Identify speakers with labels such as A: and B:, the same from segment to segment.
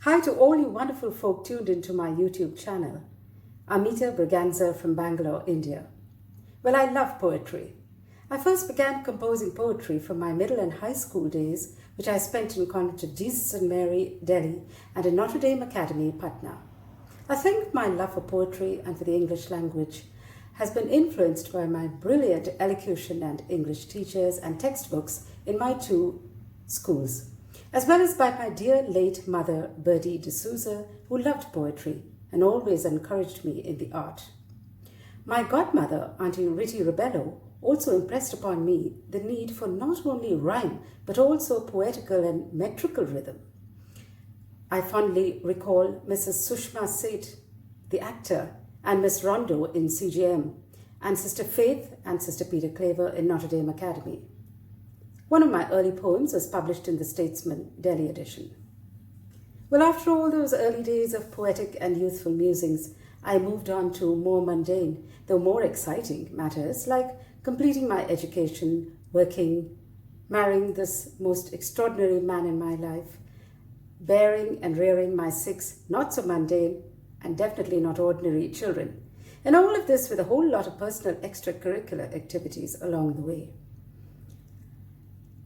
A: Hi to all you wonderful folk tuned into my YouTube channel. I'm Amita Braganza from Bangalore, India. Well, I love poetry. I first began composing poetry from my middle and high school days, which I spent in Convent of Jesus and Mary, Delhi, and in Notre Academy, Patna. I think my love for poetry and for the English language has been influenced by my brilliant elocution and English teachers and textbooks in my two schools, as well as by my dear late mother, Bertie D'Souza, who loved poetry and always encouraged me in the art. My godmother, Auntie Ritty Ribello, also impressed upon me the need for not only rhyme, but also poetical and metrical rhythm. I fondly recall Mrs. Sushma Seth, the actor, and Miss Rondo in CGM, and Sister Faith and Sister Peter Claver in Notre Dame Academy. One of my early poems was published in the Statesman Delhi edition. Well, after all those early days of poetic and youthful musings, I moved on to more mundane, though more exciting matters like completing my education, working, marrying this most extraordinary man in my life, bearing and rearing my 6 not so mundane and definitely not ordinary children, and all of this with a whole lot of personal extracurricular activities along the way.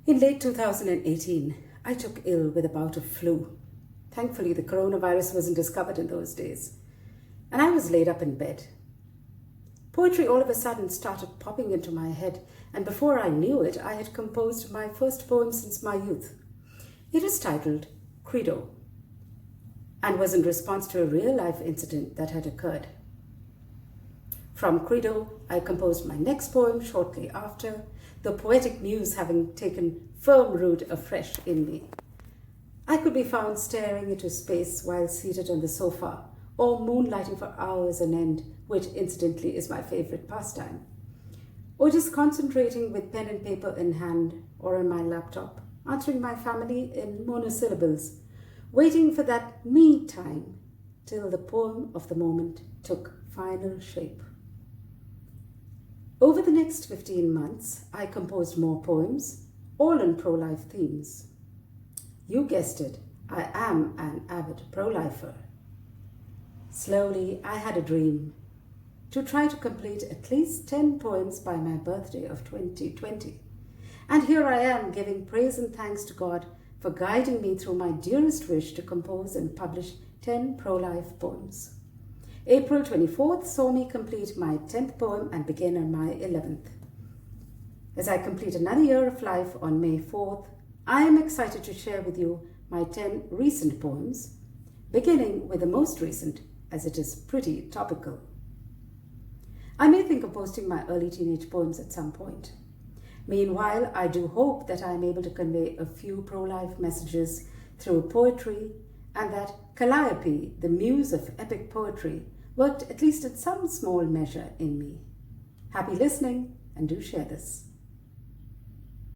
A: In late 2018, I took ill with a bout of flu. Thankfully, the coronavirus wasn't discovered in those days, and I was laid up in bed. Poetry all of a sudden started popping into my head, and before I knew it, I had composed my first poem since my youth. It was titled Credo, and was in response to a real-life incident that had occurred. From Credo, I composed my next poem shortly after, the poetic muse having taken firm root afresh in me. I could be found staring into space while seated on the sofa, or moonlighting for hours on end, which incidentally is my favorite pastime, or just concentrating with pen and paper in hand or on my laptop, answering my family in monosyllables, waiting for that me time till the poem of the moment took final shape. Over the next 15 months, I composed more poems, all on pro-life themes. You guessed it, I am an avid pro-lifer. Slowly, I had a dream to try to complete at least 10 poems by my birthday of 2020. And here I am giving praise and thanks to God for guiding me through my dearest wish to compose and publish 10 pro-life poems. April 24th saw me complete my 10th poem and begin on my 11th. As I complete another year of life on May 4th, I am excited to share with you my 10 recent poems, beginning with the most recent, as it is pretty topical. I may think of posting my early teenage poems at some point. Meanwhile, I do hope that I am able to convey a few pro-life messages through poetry, and that Calliope, the muse of epic poetry, worked at least in some small measure in me. Happy listening, and do share this.